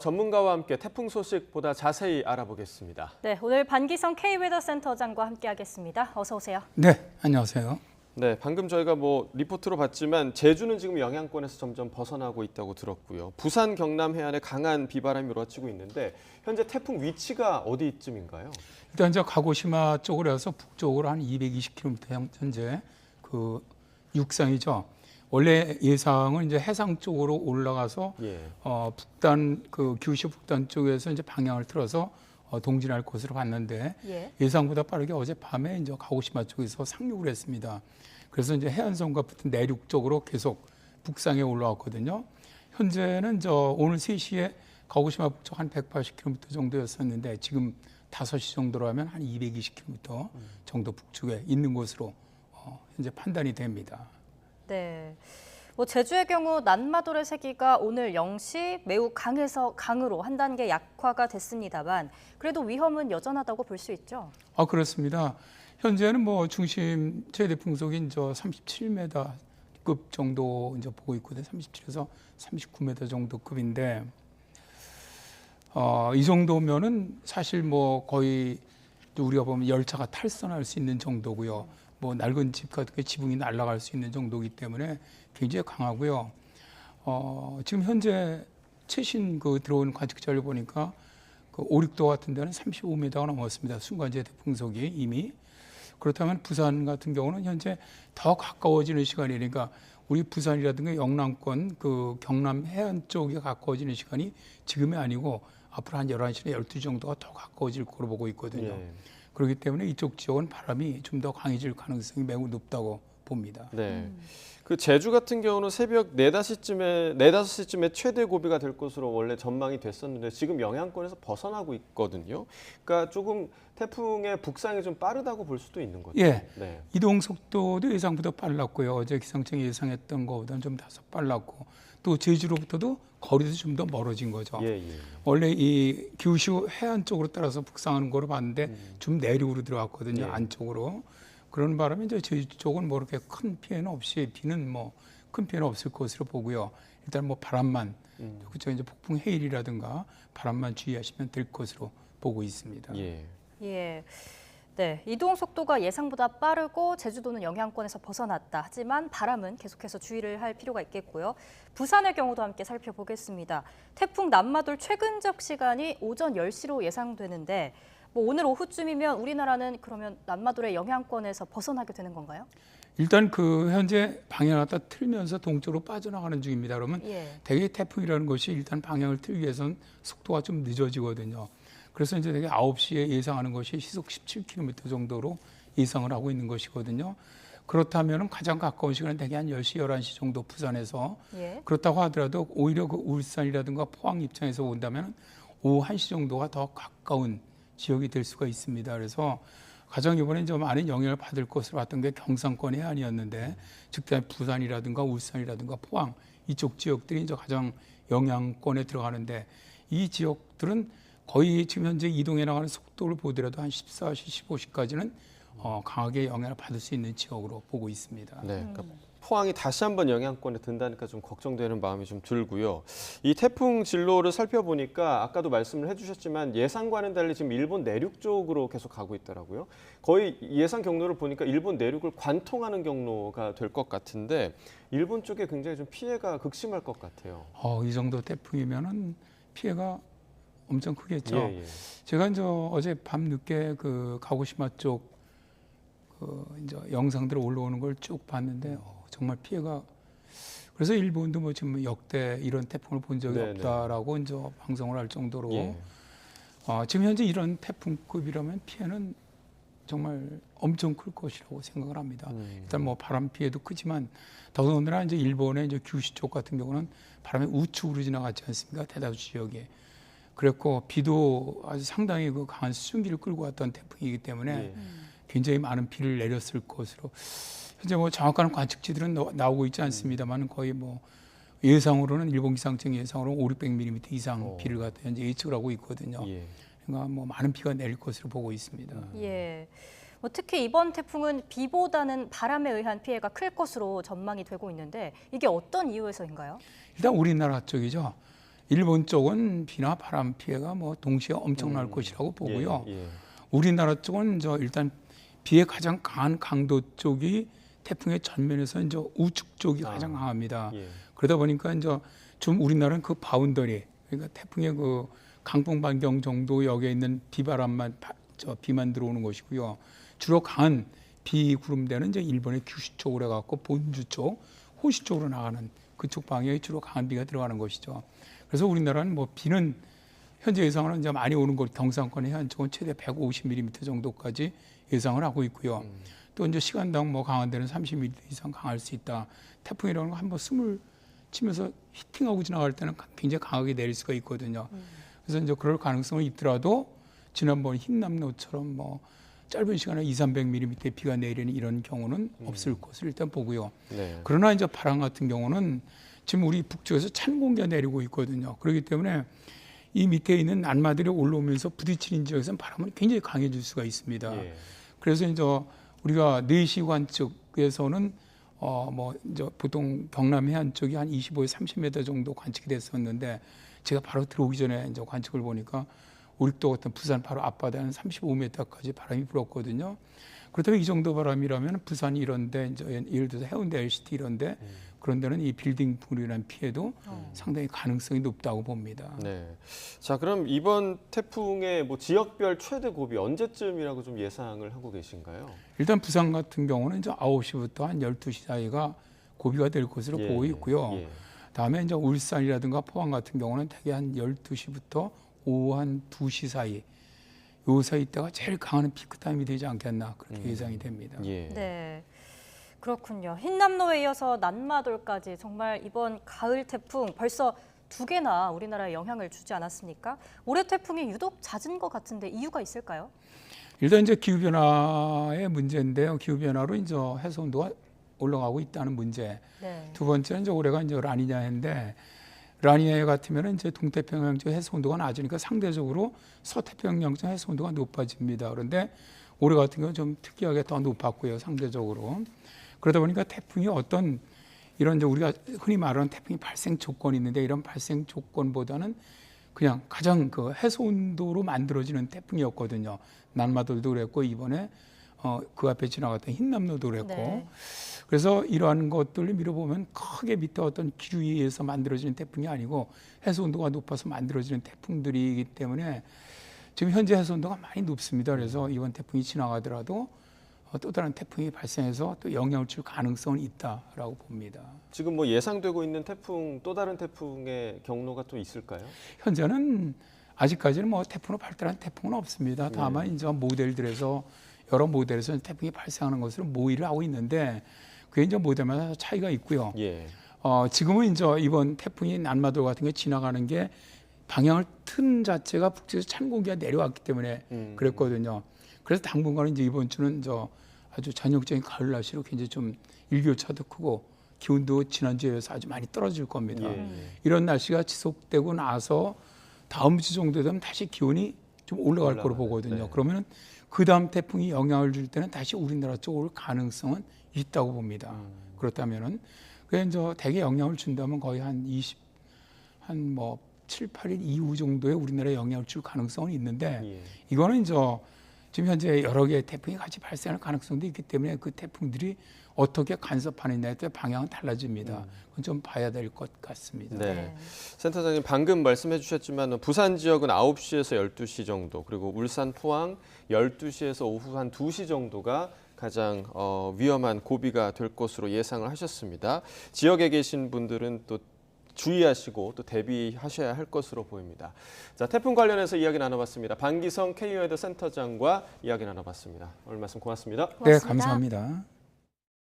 전문가와 함께 태풍 소식 보다 자세히 알아보겠습니다. 네, 오늘 반기성 K웨더센터장과 함께하겠습니다. 어서 오세요. 네, 안녕하세요. 네, 방금 저희가 리포트로 봤지만 제주는 지금 영향권에서 점점 벗어나고 있다고 들었고요. 부산, 경남 해안에 강한 비바람이 몰아치고 있는데 현재 태풍 위치가 어디쯤인가요? 일단 저 가고시마 쪽으로 해서 북쪽으로 한 220km 현재 육상이죠. 원래 예상은 이제 해상 쪽으로 올라가서 북단 규슈 북단 쪽에서 이제 방향을 틀어서 동진할 것으로 봤는데 예상보다 빠르게 어젯밤에 이제 가고시마 쪽에서 상륙을 했습니다. 그래서 이제 해안선과 붙은 내륙 쪽으로 계속 북상에 올라왔거든요. 현재는 오늘 3시에 가고시마 북쪽 한 180km 정도였었는데 지금 5시 정도로 하면 한 220km 정도 북쪽에 있는 것으로 현재 판단이 됩니다. 네. 제주의 경우 난마돌의 세기가 오늘 0시 매우 강해서 강으로 한 단계 약화가 됐습니다만 그래도 위험은 여전하다고 볼 수 있죠. 그렇습니다. 현재는 중심 최대 풍속인 37m급 정도 이제 보고 있거든요. 37에서 39m 정도 급인데 이 정도면은 사실 거의 우리가 보면 열차가 탈선할 수 있는 정도고요. 낡은 집 같은 게 지붕이 날아갈 수 있는 정도이기 때문에 굉장히 강하고요. 지금 현재 최신 들어온 관측 자료 보니까 5, 6도 같은 데는 35m가 넘었습니다. 순간제대 풍속이 이미. 그렇다면 부산 같은 경우는 현재 더 가까워지는 시간이니까 우리 부산이라든가 영남권 경남 해안 쪽에 가까워지는 시간이 지금이 아니고 앞으로 한 11시나 12시 정도가 더 가까워질 거로 보고 있거든요. 그렇기 때문에 이쪽 지역은 바람이 좀 더 강해질 가능성이 매우 높다고 봅니다. 네. 제주 같은 경우는 새벽 4, 5시쯤에 최대 고비가 될 것으로 원래 전망이 됐었는데 지금 영향권에서 벗어나고 있거든요. 그러니까 조금 태풍의 북상이 좀 빠르다고 볼 수도 있는 거죠. 예. 네. 이동 속도도 예상보다 빨랐고요. 어제 기상청이 예상했던 것보다는 좀 다소 빨랐고 또 제주로부터도 거리도 좀 더 멀어진 거죠. 원래 이 규슈 해안 쪽으로 따라서 북상하는 거로 봤는데 좀 내륙으로 들어갔거든요. 안쪽으로. 그런 바람에 이제 제주 쪽은 그렇게 큰 피해는 없이 비는 큰 피해는 없을 것으로 보고요. 일단 바람만 그쪽 이제 폭풍 해일이라든가 바람만 주의하시면 될 것으로 보고 있습니다. 네, 이동 속도가 예상보다 빠르고 제주도는 영향권에서 벗어났다. 하지만 바람은 계속해서 주의를 할 필요가 있겠고요. 부산의 경우도 함께 살펴보겠습니다. 태풍 난마돌 최근적 시간이 오전 10시로 예상되는데 오늘 오후쯤이면 우리나라는 그러면 난마돌의 영향권에서 벗어나게 되는 건가요? 일단 현재 방향을 갖다 틀면서 동쪽으로 빠져나가는 중입니다. 그러면 대개 태풍이라는 것이 일단 방향을 틀기 위해서는 속도가 좀 늦어지거든요. 그래서 이제 대개 9시에 예상하는 것이 시속 17km 정도로 예상을 하고 있는 것이거든요. 그렇다면 가장 가까운 시간은 대개 한 10시, 11시 정도 부산에서 그렇다고 하더라도 오히려 울산이라든가 포항 입장에서 본다면 오후 1시 정도가 더 가까운 지역이 될 수가 있습니다. 그래서 가장 이번에 좀 많은 영향을 받을 것으로 봤던 게 경상권 해안이었는데 즉 부산이라든가 울산이라든가 포항 이쪽 지역들이 이제 가장 영향권에 들어가는데 이 지역들은 거의 지금 현재 이동해 나가는 속도를 보더라도 한 14시, 15시까지는 강하게 영향을 받을 수 있는 지역으로 보고 있습니다. 네, 그러니까 포항이 다시 한번 영향권에 든다니까 좀 걱정되는 마음이 좀 들고요. 이 태풍 진로를 살펴보니까 아까도 말씀을 해주셨지만 예상과는 달리 지금 일본 내륙 쪽으로 계속 가고 있더라고요. 거의 예상 경로를 보니까 일본 내륙을 관통하는 경로가 될 것 같은데 일본 쪽에 굉장히 좀 피해가 극심할 것 같아요. 이 정도 태풍이면은 피해가 엄청 크겠죠. 제가 이제 어제 밤 늦게 가고시마 쪽 이제 영상들 올라오는 걸 쭉 봤는데 정말 피해가 그래서 일본도 지금 역대 이런 태풍을 본 적이 없다라고 이제 방송을 할 정도로 지금 현재 이런 태풍급이라면 피해는 정말 엄청 클 것이라고 생각을 합니다. 일단 바람 피해도 크지만 더더군다나 이제 일본의 이제 규슈 쪽 같은 경우는 바람이 우측으로 지나갔지 않습니까? 대다수 지역에. 그랬고 비도 아주 상당히 강한 수증기를 끌고 왔던 태풍이기 때문에 굉장히 많은 비를 내렸을 것으로 현재 정확한 관측치들은 나오고 있지 않습니다만 거의 예상으로는 일본 기상청 예상으로는 500~600mm 이상 비를 갖다 현재 예측을 하고 있거든요. 그러니까 많은 비가 내릴 것으로 보고 있습니다. 특히 이번 태풍은 비보다는 바람에 의한 피해가 클 것으로 전망이 되고 있는데 이게 어떤 이유에서인가요? 일단 우리나라 쪽이죠. 일본 쪽은 비나 바람 피해가 뭐 동시에 엄청날 것이라고 보고요. 예, 예. 우리나라 쪽은 일단 비의 가장 강한 강도 쪽이 태풍의 전면에서 이제 우측 쪽이 가장 강합니다. 예. 그러다 보니까 이제 좀 우리나라는 그 바운더리, 그러니까 태풍의 그 강풍 반경 정도 여기에 있는 비바람만 비만 들어오는 것이고요. 주로 강한 비 구름대는 이제 일본의 규슈 쪽으로 해갖고 본주 쪽, 호시 쪽으로 나가는 그쪽 방향에 주로 강한 비가 들어가는 것이죠. 그래서 우리나라는 뭐 비는 현재 예상으로 이제 많이 오는 곳 경상권의 해안 쪽은 최대 150mm 정도까지 예상을 하고 있고요. 또 이제 시간당 뭐 강한 데는 30mm 이상 강할 수 있다. 태풍이라는 거 한번 숨을 치면서 히팅하고 지나갈 때는 굉장히 강하게 내릴 수가 있거든요. 그래서 이제 그럴 가능성은 있더라도 지난번 흰남노처럼 뭐 짧은 시간에 200~300mm 비가 내리는 이런 경우는 없을 것을 일단 보고요. 네. 그러나 이제 바람 같은 경우는 지금 우리 북쪽에서 찬 공기가 내리고 있거든요. 그렇기 때문에 이 밑에 있는 난마들이 올라오면서 부딪히는 지역에서는 바람은 굉장히 강해질 수가 있습니다. 예. 그래서 이제 우리가 4시 관측에서는 뭐 이제 보통 경남 해안 쪽이 한 25에서 30m 정도 관측이 됐었는데 제가 바로 들어오기 전에 이제 관측을 보니까 우릭도 같은 부산 바로 앞바다에 한 35m까지 바람이 불었거든요. 그렇다면 이 정도 바람이라면 부산 이런데 이제 예를 들어서 해운대 LCT 이런데 그런 데는 이 빌딩 불로 인한 피해도 상당히 가능성이 높다고 봅니다. 네. 자, 그럼 이번 태풍의 뭐 지역별 최대 고비 언제쯤이라고 좀 예상을 하고 계신가요? 일단 부산 같은 경우는 이제 9시부터 한 12시 사이가 고비가 될 것으로 보고 있고요. 예. 다음에 이제 울산이라든가 포항 같은 경우는 대개 한 12시부터 오후 한 2시 사이 요 사이 때가 제일 강한 피크 타임이 되지 않겠나 그렇게 예상이 됩니다. 예. 네. 그렇군요. 흰남노에 이어서 난마돌까지 정말 이번 가을 태풍 벌써 2개나 우리나라에 영향을 주지 않았습니까? 올해 태풍이 유독 잦은 것 같은데 이유가 있을까요? 일단 이제 기후 변화의 문제인데요. 기후 변화로 이제 해수 온도가 올라가고 있다는 문제. 네. 두 번째는 이제 올해가 이제 라니냐해인데 라니냐해 같으면 이제 동태평양 쪽 해수 온도가 낮으니까 상대적으로 서태평양 쪽 해수 온도가 높아집니다. 그런데 올해 같은 경우는 좀 특이하게 더 높았고요, 상대적으로. 그러다 보니까 태풍이 어떤 이런 이제 우리가 흔히 말하는 태풍이 발생 조건이 있는데 이런 발생 조건보다는 그냥 가장 그 해수 온도로 만들어지는 태풍이었거든요. 난마돌도 그랬고 이번에 그 앞에 지나갔던 흰남노도 그랬고. 네. 그래서 이러한 것들을 미뤄보면 크게 밑에 어떤 기류에 의해서 만들어지는 태풍이 아니고 해수 온도가 높아서 만들어지는 태풍들이기 때문에 지금 현재 해수 온도가 많이 높습니다. 그래서 이번 태풍이 지나가더라도 또 다른 태풍이 발생해서 또 영향을 줄 가능성은 있다라고 봅니다. 지금 뭐 예상되고 있는 태풍, 또 다른 태풍의 경로가 또 있을까요? 현재는 아직까지는 뭐 태풍으로 발달한 태풍은 없습니다. 다만 이제 모델들에서 여러 모델에서 태풍이 발생하는 것을 모의를 하고 있는데 그게 이제 모델마다 차이가 있고요. 예. 지금은 이제 이번 태풍이 난마돌 같은 게 지나가는 게 방향을 튼 자체가 북쪽에서 찬 공기가 내려왔기 때문에 그랬거든요. 그래서 당분간은 이제 이번 주는 아주 전형적인 가을 날씨로 굉장히 좀 일교차도 크고 기온도 지난주에 비해서 아주 많이 떨어질 겁니다. 이런 날씨가 지속되고 나서 다음 주 정도 되면 다시 기온이 좀 올라갈 거로 보거든요. 네. 그러면 그 다음 태풍이 영향을 줄 때는 다시 우리나라 쪽으로 올 가능성은 있다고 봅니다. 그렇다면은 그게 이제 대개 영향을 준다면 거의 한 7, 8일 이후 정도에 우리나라에 영향을 줄 가능성은 있는데 예. 이거는 이제 지금 현재 여러 개의 태풍이 같이 발생할 가능성도 있기 때문에 그 태풍들이 어떻게 간섭하느냐에 따라 방향은 달라집니다. 그건 좀 봐야 될 것 같습니다. 네. 센터장님 방금 말씀해 주셨지만 부산 지역은 9시에서 12시 정도, 그리고 울산, 포항 12시에서 오후 한 2시 정도가 가장 위험한 고비가 될 것으로 예상을 하셨습니다. 지역에 계신 분들은 또 주의하시고 또 대비하셔야 할 것으로 보입니다. 자, 태풍 관련해서 이야기 나눠봤습니다. 방기성 K웨더 센터장과 이야기 나눠봤습니다. 오늘 말씀 고맙습니다. 네, 감사합니다.